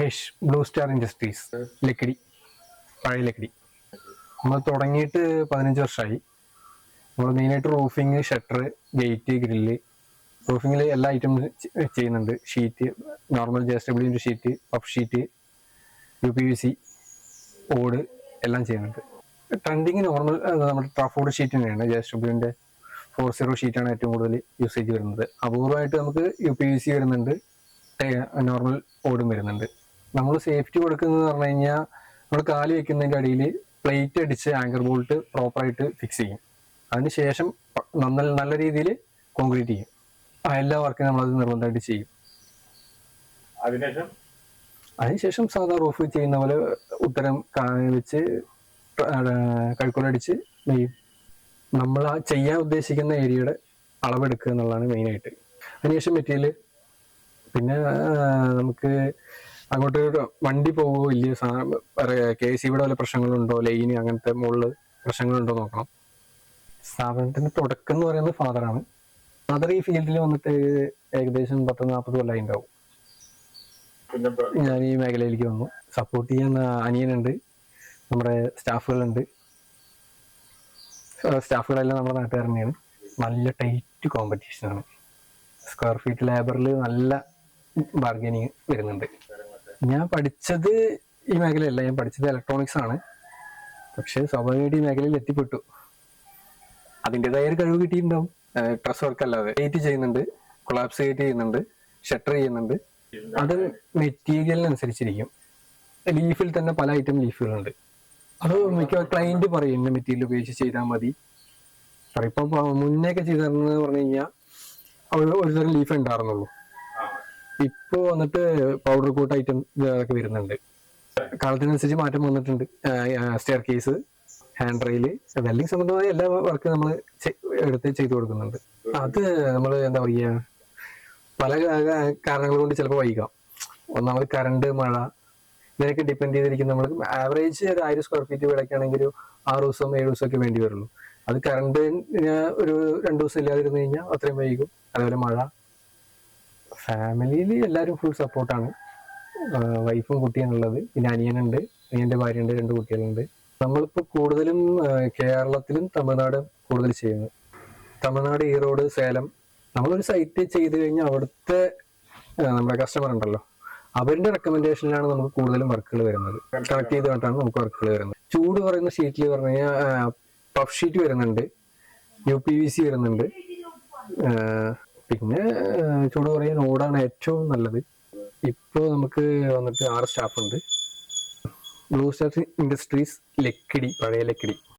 Mahesh, blue star industries, Lakkidi, പഴയ ലക്കിടി. നമ്മൾ തുടങ്ങിയിട്ട് 15 വർഷമായി. നമ്മൾ മെയിനായിട്ട് റൂഫിങ്, ഷട്ടർ, ഗേറ്റ്, ഗ്രില്ല്, റൂഫിങ്ങിൽ എല്ലാ ഐറ്റം ചെയ്യുന്നുണ്ട്. Sheet, normal JSW sheet, puff sheet, UPVC, ഓട് എല്ലാം ചെയ്യുന്നുണ്ട്. ട്രെൻഡിങ് നോർമൽ നമ്മുടെ ട്രഫോർഡ് ഷീറ്റ് തന്നെയാണ്. JSW 40 ഷീറ്റാണ് ഏറ്റവും കൂടുതൽ യൂസേജ് വരുന്നത്. അപൂർവമായിട്ട് നമുക്ക് UPVC വരുന്നുണ്ട്, നോർമൽ ഓടും വരുന്നുണ്ട്. നമ്മൾ സേഫ്റ്റി കൊടുക്കുന്നത് പറഞ്ഞു കഴിഞ്ഞാൽ നമ്മൾ കാല് വെക്കുന്നതിൻ്റെ അടിയിൽ പ്ലേറ്റ് അടിച്ച് ആങ്കർ ബോൾട്ട് പ്രോപ്പറായിട്ട് ഫിക്സ് ചെയ്യും. അതിനുശേഷം നല്ല രീതിയിൽ കോൺക്രീറ്റ് ചെയ്യും. എല്ലാ വർക്കും നമ്മളത് നിർബന്ധമായിട്ട് ചെയ്യും. അതിനുശേഷം സാധാ റൂഫ് ചെയ്യുന്ന പോലെ ഉത്തരം വെച്ച് കഴുക്കോലടിച്ച് നെയ്യും. നമ്മൾ ആ ചെയ്യാൻ ഉദ്ദേശിക്കുന്ന ഏരിയയുടെ അളവെടുക്കുക എന്നുള്ളതാണ് മെയിനായിട്ട്. അതിനുശേഷം മെറ്റീരിയൽ, പിന്നെ നമുക്ക് അങ്ങോട്ട് വണ്ടി പോകുമോ ഇല്ലയോ, KCBയുടെ വല്ല പ്രശ്നങ്ങളുണ്ടോ, ലൈന് അങ്ങനത്തെ മുകളിൽ പ്രശ്നങ്ങളുണ്ടോ നോക്കണം. സ്ഥാപനത്തിന്റെ തുടക്കം എന്ന് പറയുന്നത് ഫാദറാണ്. ഫാദർ ഈ ഫീൽഡിൽ വന്നിട്ട് ഏകദേശം 10-40 കൊല്ലമായി ഉണ്ടാവും. ഞാൻ ഈ മേഖലയിലേക്ക് വന്നു. സപ്പോർട്ട് ചെയ്യാൻ അനിയനുണ്ട്, നമ്മുടെ സ്റ്റാഫുകളുണ്ട്. സ്റ്റാഫുകളെല്ലാം നമ്മുടെ നാട്ടുകാർ തന്നെയാണ്. നല്ല ടൈറ്റ് കോമ്പറ്റീഷനാണ്. സ്ക്വയർ ഫീറ്റ് ലേബറിൽ നല്ല ബാർഗനിങ് വരുന്നുണ്ട്. ഞാൻ പഠിച്ചത് ഈ മേഖലയല്ല, ഞാൻ പഠിച്ചത് ഇലക്ട്രോണിക്സ് ആണ്. പക്ഷെ സ്വാഭാവികമായിട്ട് ഈ മേഖലയിൽ എത്തിപ്പെട്ടു. അതിൻ്റെതായ ഒരു കഴിവ് കിട്ടിയിട്ടുണ്ടാവും. ഡ്രസ് വർക്ക് അല്ലാതെ ഗേറ്റ് ചെയ്യുന്നുണ്ട്, കൊളാപ്സ് ഗേറ്റ് ചെയ്യുന്നുണ്ട്, ഷട്ടർ ചെയ്യുന്നുണ്ട്. അത് മെറ്റീരിയലിനനുസരിച്ചിരിക്കും. ലീഫിൽ തന്നെ പല ഐറ്റം ലീഫുകളുണ്ട്. അത് മിക്ക ക്ലയന്റ് പറയും ഇന്ന മെറ്റീരിയൽ ഉപയോഗിച്ച് ചെയ്താൽ മതി. ഇപ്പൊ മുന്നേക്കെ ചെയ്തതെന്ന് പറഞ്ഞു കഴിഞ്ഞാൽ ഒരു തരം ലീഫ് ഉണ്ടായിരുന്നുള്ളൂ. ഇപ്പൊ വന്നിട്ട് പൗഡർ കോട്ട് ഐറ്റം ഇതൊക്കെ വരുന്നുണ്ട്. കാലത്തിനനുസരിച്ച് മാറ്റം വന്നിട്ടുണ്ട്. Stair case, hand rail, welding സംബന്ധമായ എല്ലാ വർക്കും നമ്മൾ എടുത്ത് ചെയ്തു കൊടുക്കുന്നുണ്ട്. അത് നമ്മൾ എന്താ പറയുക, പല കാരണങ്ങൾ കൊണ്ട് ചിലപ്പോൾ വൈകാം. ഒന്നാമത് കറണ്ട്, മഴ, ഇതിനൊക്കെ ഡിപ്പെൻഡ് ചെയ്തിരിക്കും. നമ്മൾ ആവറേജ് ഒരു 1000 സ്ക്വയർ ഫീറ്റ് വീടൊക്കെയാണെങ്കിൽ ഒരു 6 ദിവസം 7 ദിവസമൊക്കെ വേണ്ടി വരുള്ളൂ. അത് കറണ്ട് ഒരു 2 ദിവസം ഇല്ലാതിരുന്നു കഴിഞ്ഞാൽ അത്രയും വൈകും. അതേപോലെ മഴ. ഫാമിലിയിൽ എല്ലാവരും ഫുൾ സപ്പോർട്ടാണ്. വൈഫും കുട്ടിയാണുള്ളത്. പിന്നെ അനിയനുണ്ട്, അനിയൻ്റെ ഭാര്യയുണ്ട്, 2 കുട്ടികളുണ്ട്. നമ്മളിപ്പോൾ കൂടുതലും കേരളത്തിലും തമിഴ്നാടും കൂടുതൽ ചെയ്യുന്നത്. തമിഴ്നാട്, ഈറോഡ്, സേലം. നമ്മളൊരു സൈറ്റ് ചെയ്ത് കഴിഞ്ഞാൽ അവിടുത്തെ നമ്മുടെ കസ്റ്റമർ ഉണ്ടല്ലോ, അവരുടെ റെക്കമെൻഡേഷനിലാണ് നമുക്ക് കൂടുതലും വർക്കുകൾ വരുന്നത്. കണക്ട് ചെയ്തുകൊണ്ടാണ് നമുക്ക് വർക്കുകൾ വരുന്നത്. ചൂട് പറയുന്ന ഷീറ്റിൽ പറഞ്ഞു കഴിഞ്ഞാൽ പഫ് ഷീറ്റ് വരുന്നുണ്ട്, UPVC വരുന്നുണ്ട്. പിന്നെ ചൂട് പറയാൻ ഓടാണ് ഏറ്റവും നല്ലത്. ഇപ്പോൾ നമുക്ക് വന്നിട്ട് 6 സ്റ്റാഫ് ഉണ്ട്. ബ്ലൂ സ്റ്റാർ ഇൻഡസ്ട്രീസ്, ലക്കിടി, പഴയ ലക്കിടി.